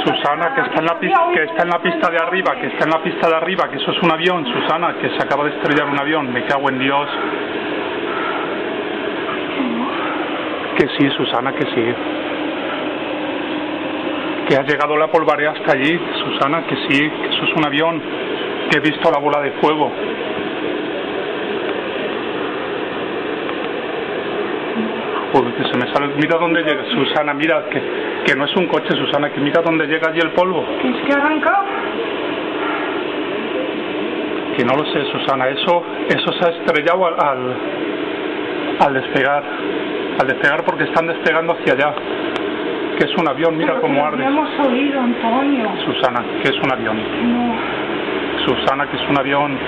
Susana, que está en la pista, que está en la pista de arriba, que está en la pista de arriba, que eso es un avión, Susana, que se acaba de estrellar un avión, me cago en Dios. Que sí, Susana, que sí. Que ha llegado la polvareda hasta allí, Susana, que sí, que eso es un avión, que he visto la bola de fuego. Joder, que se me sale. Mira dónde llega, Susana, mira, que no es un coche, Susana, que mira dónde llega allí el polvo. ¿Es que ha arrancado? Que no lo sé, Susana, eso se ha estrellado al despegar. Al despegar porque están despegando hacia allá. Que es un avión, mira cómo arde. Lo hemos oído, Antonio. Susana, que es un avión. No. Susana, que es un avión.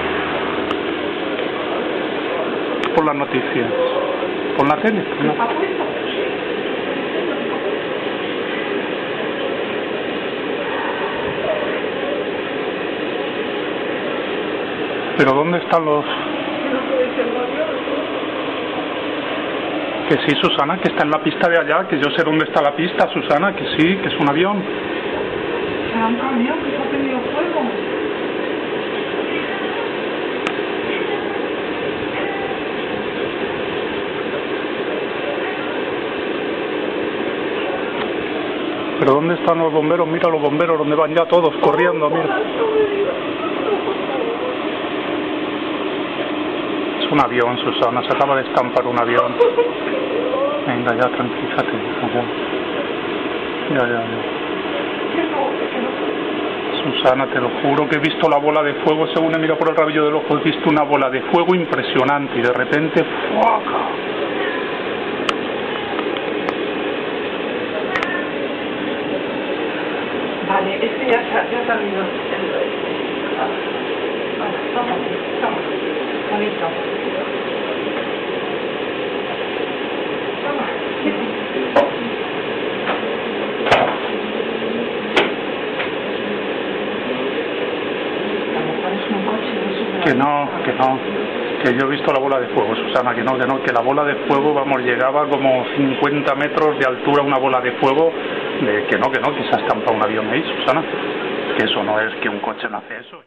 Por las noticias. Por la tele. ¿No? Pero ¿dónde están los...? Que sí, Susana, que está en la pista de allá, que yo sé dónde está la pista, Susana, que sí, que es un avión. Será un camión que se ha prendido fuego. Pero ¿dónde están los bomberos? Mira los bomberos, donde van ya todos corriendo, mira. Es un avión, Susana, se acaba de estampar un avión. Venga, ya, tranquilízate. Ya. Susana, te lo juro que he visto la bola de fuego, según he mirado por el rabillo del ojo, he visto una bola de fuego impresionante y de repente... ¡fuac! Vale, este ya se ha salido. Vale, toma. Bonito. Que yo he visto la bola de fuego, Susana, que la bola de fuego, vamos, llegaba como 50 metros de altura una bola de fuego, que se ha estampado un avión ahí, Susana, que eso no es que un coche no hace eso.